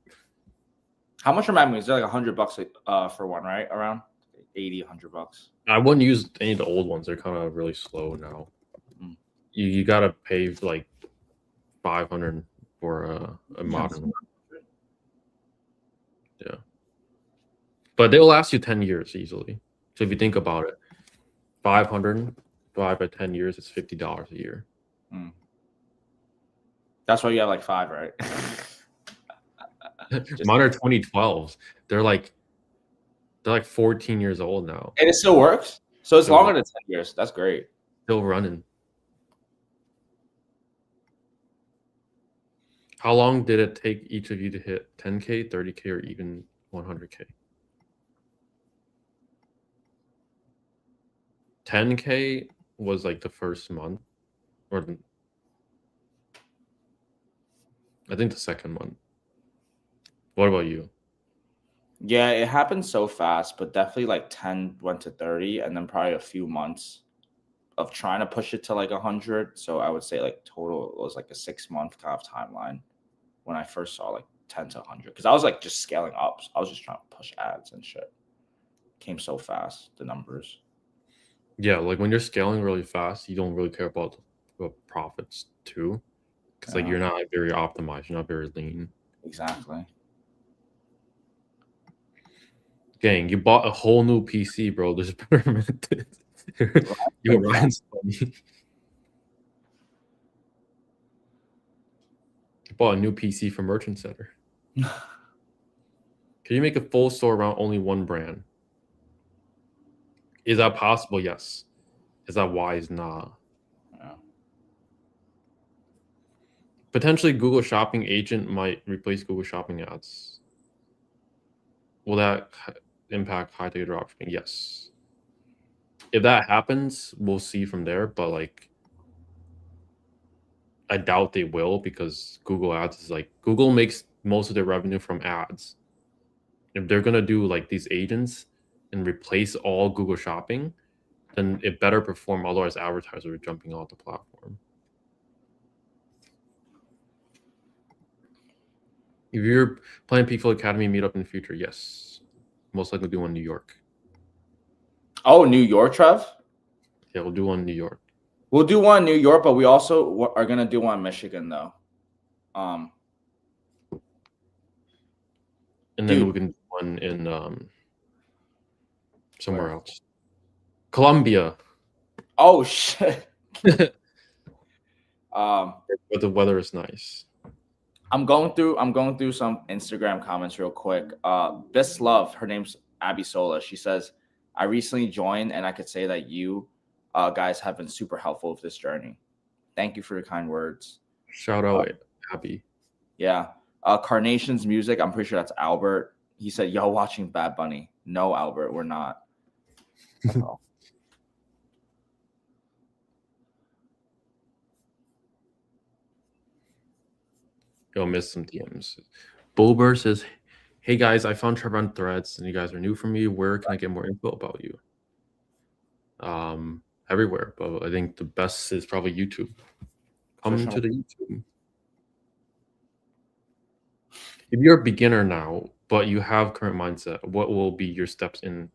How much are Mac Minis? They're like $100 for one, right? Around 80, $100. I wouldn't use any of the old ones. They're kind of really slow now. You got to pay like $500 for a modern one. Yeah. But they'll last you 10 years easily. So if you think about it, 500 divided by 10 years, it's $50 a year. That's why you have like 5, right? Mine are 2012s. They're like 14 years old now. And it still works? So it's longer than 10 years. That's great. Still running. How long did it take each of you to hit 10K, 30K, or even 100K? 10K was like the first month, or I think the second month. What about you? Yeah, it happened so fast, but definitely like 10 went to 30, and then probably a few months of trying to push it to like 100. So I would say like total it was like a 6-month kind of timeline when I first saw like 10 to 100, because I was like just scaling up. I was just trying to push ads and shit. Came so fast, the numbers. Yeah, like when you're scaling really fast, you don't really care about the profits too, because like you're not very optimized, you're not very lean. Exactly. Gang, you bought a whole new PC, bro. There's better methods. Yo, Ryan's funny. You bought a new PC from Merchant Center. Can you make a full store around only one brand? Is that possible? Yes. Is that wise? Nah. Yeah. Potentially, Google Shopping Agent might replace Google Shopping ads. Will that impact high-ticket dropshipping? Yes. If that happens, we'll see from there. But like, I doubt they will, because Google Ads is like, Google makes most of their revenue from ads. If they're gonna do like these agents and replace all Google Shopping, then it better perform. Otherwise, advertisers are jumping off the platform. If you're planning PeakFlow Academy meetup in the future, yes, most likely do one in New York. Oh, New York, Trev? Yeah, we'll do one in New York. We'll do one in New York, but we also are gonna do one in Michigan, though. And then we can do one in somewhere else. Colombia. Oh shit. But the weather is nice. I'm going through some Instagram comments real quick. Best Love, her name's Abby Sola. She says, I recently joined, and I could say that you guys have been super helpful with this journey. Thank you for your kind words. Shout out, Abby. Yeah. Carnation's music. I'm pretty sure that's Albert. He said, "Yo, watching Bad Bunny." No, Albert, we're not. That's all. You'll miss some DMs. Bober says, "Hey guys, I found Trevor on Threads, and you guys are new for me. Where can I get more info about you?" Everywhere, but I think the best is probably YouTube. Come to the YouTube. If you're a beginner now, but you have current mindset, what will be your steps in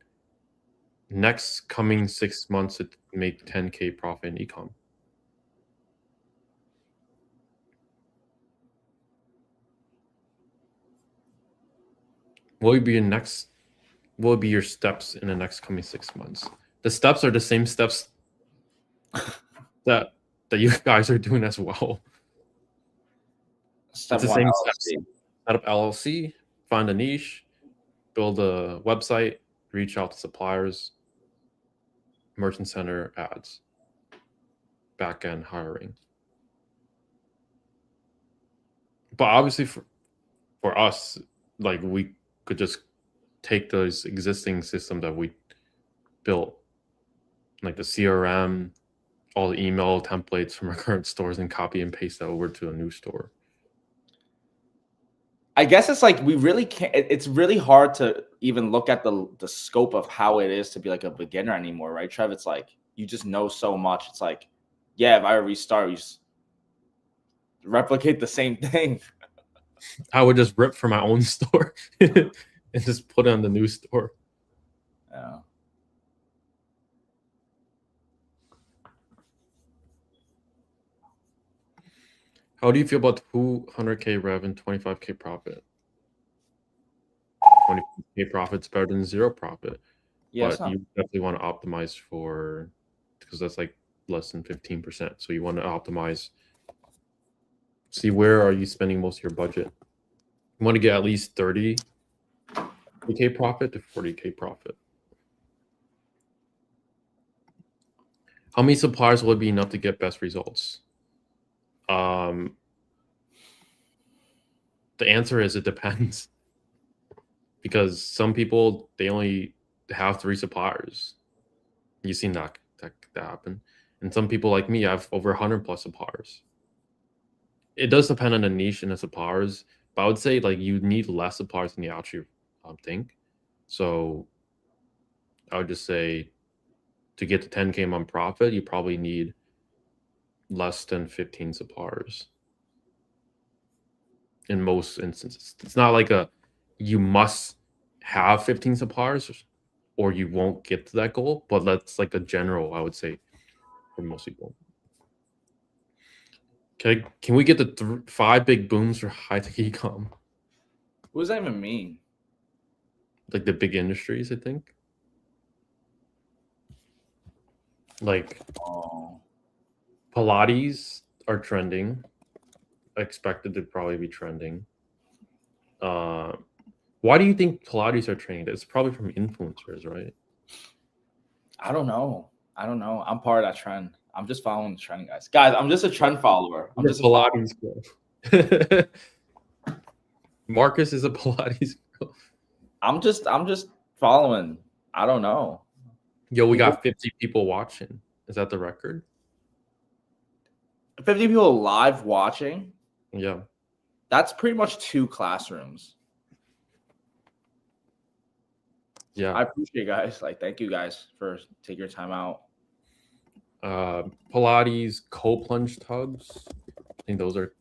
next coming 6 months to make 10K profit in ecom? What would be your steps in the next coming 6 months? The steps are the same steps that you guys are doing as well. Step it's the one, same LLC. steps. Set up LLC, find a niche, build a website, reach out to suppliers, merchant center ads, back-end hiring. But obviously for us, like we could just take those existing systems that we built, like the CRM, all the email templates from our current stores, and copy and paste that over to a new store. I guess it's like we really can't. It's really hard to even look at the scope of how it is to be like a beginner anymore, right, Trev? It's like you just know so much. It's like, yeah, if I restart, you just replicate the same thing. I would just rip from my own store and just put it on the new store. Yeah. How do you feel about 200K rev and 25K profit? 20K profit's better than zero profit. Yeah, but you definitely want to optimize for, because that's like less than 15%. So you want to optimize, see where are you spending most of your budget. You want to get at least 30K profit to 40K profit. How many suppliers will it be enough to get best results? The answer is it depends. Because some people, they only have 3 suppliers. You've seen that happen. And some people like me have over 100 plus suppliers. It does depend on the niche and the suppliers, but I would say like you need less suppliers than you actually think. So I would just say to get to 10K month profit, you probably need less than 15 suppliers. In most instances, it's not like you must have 15 suppliers or you won't get to that goal, but that's like a general, I would say, for most people. Okay, can we get the 5 big booms for high-tech ecom? What does that even mean? Like the big industries, I think. Like Pilates are trending. Expected to probably be trending. Why do you think Pilates are trending? It's probably from influencers, right? I don't know. I'm part of that trend. I'm just following the trend, guys. Guys, I'm just a trend follower. I'm just a Pilates girl. Marcus is a Pilates girl. I'm just following. I don't know. Yo, we got 50 people watching. Is that the record? 50 people live watching? Yeah. That's pretty much 2 classrooms. Yeah. I appreciate you guys. Like, thank you guys for taking your time out. Pilates cold plunge tugs. I think those are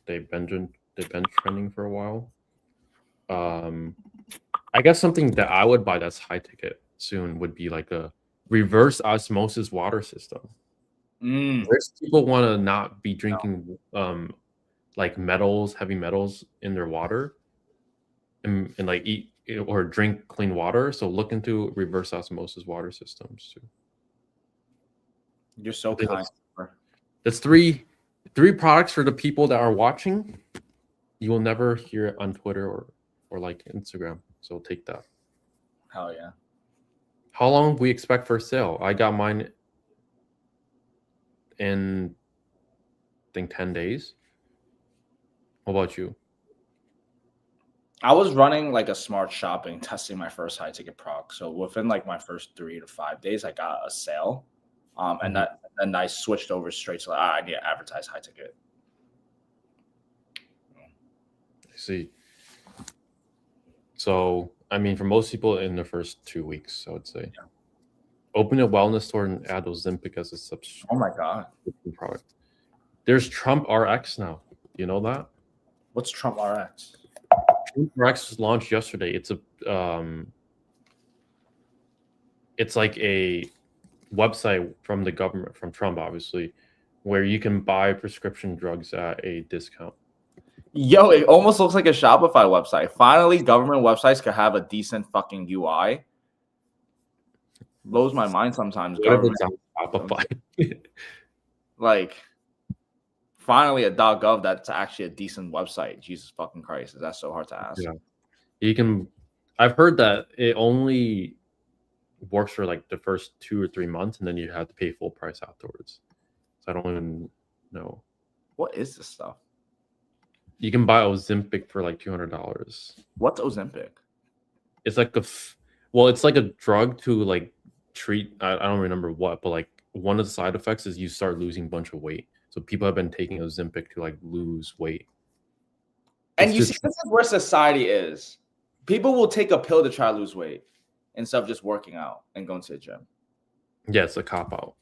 they've been trending for a while. I guess something that I would buy that's high ticket soon would be like a reverse osmosis water system. People want to not be drinking like heavy metals in their water, and like eat or drink clean water. So look into reverse osmosis water systems too. You're so kind. That's three products for the people that are watching. You will never hear it on Twitter or like Instagram. So take that. Hell yeah. How long we expect for sale? I got mine in think 10 days. What about you? I was running like a smart shopping, testing my first high ticket proc. So within like my first 3 to 5 days, I got a sale. And I switched over straight to like, I need to advertise high ticket. I see. So, I mean, for most people in the first 2 weeks, I would say. Yeah. Open a wellness store and add Ozempic as a subscription Oh my God. product. There's Trump RX now. You know that? What's Trump RX? Trump RX was launched yesterday. It's like a website from the government, from Trump, obviously, where you can buy prescription drugs at a discount. Yo, it almost looks like a Shopify website. Finally, government websites could have a decent fucking UI. Blows my mind sometimes. What if it's on Shopify? Like, finally a .gov that's actually a decent website. Jesus fucking Christ, is that so hard to ask? Yeah, you can. I've heard that it only works for like the first 2 or 3 months, and then you have to pay full price afterwards. So I don't even know. What is this stuff? You can buy Ozempic for like $200. What's Ozempic? It's like it's like a drug to like treat. I don't remember what, but like one of the side effects is you start losing a bunch of weight. So people have been taking Ozempic to like lose weight. And you see, this is where society is. People will take a pill to try to lose weight instead of just working out and going to the gym. Yeah, it's a cop out.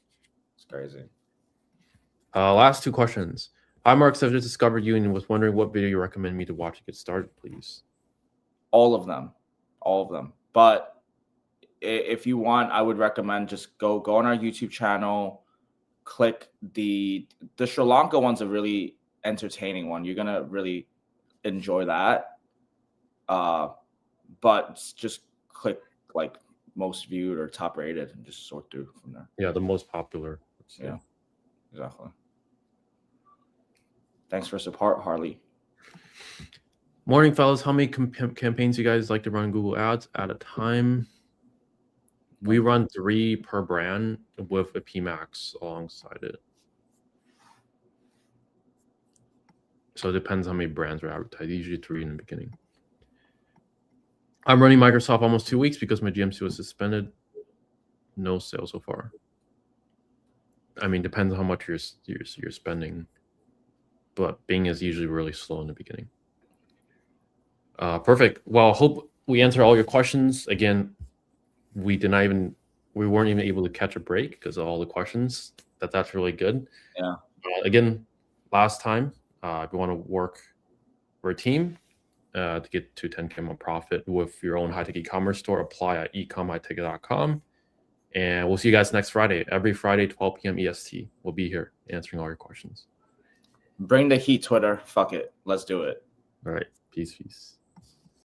It's crazy. Last 2 questions. Hi, Marks. I've just discovered you and was wondering what video you recommend me to watch to get started, please. All of them. But if you want, I would recommend just go on our YouTube channel, click the Sri Lanka one's a really entertaining one. You're gonna really enjoy that. But just click like most viewed or top rated and just sort through from there. Yeah, the most popular. Yeah, exactly. Thanks for support, Harley. Morning, fellas. How many campaigns you guys like to run Google Ads at a time? We run 3 per brand with a PMax alongside it. So it depends how many brands are advertised. Usually 3 in the beginning. I'm running Microsoft almost 2 weeks because my GMC was suspended. No sales so far. I mean, depends on how much you're spending. But Bing is usually really slow in the beginning. Perfect. Well, hope we answer all your questions. Again, we weren't even able to catch a break because of all the questions. That's really good. Yeah. Again, last time, if you want to work for a team to get to 10K month profit with your own high-tech e-commerce store, apply at ecomhighticket.com. And we'll see you guys next Friday. Every Friday, 12 p.m. EST. We'll be here answering all your questions. Bring the heat, Twitter. Fuck it. Let's do it. All right. Peace.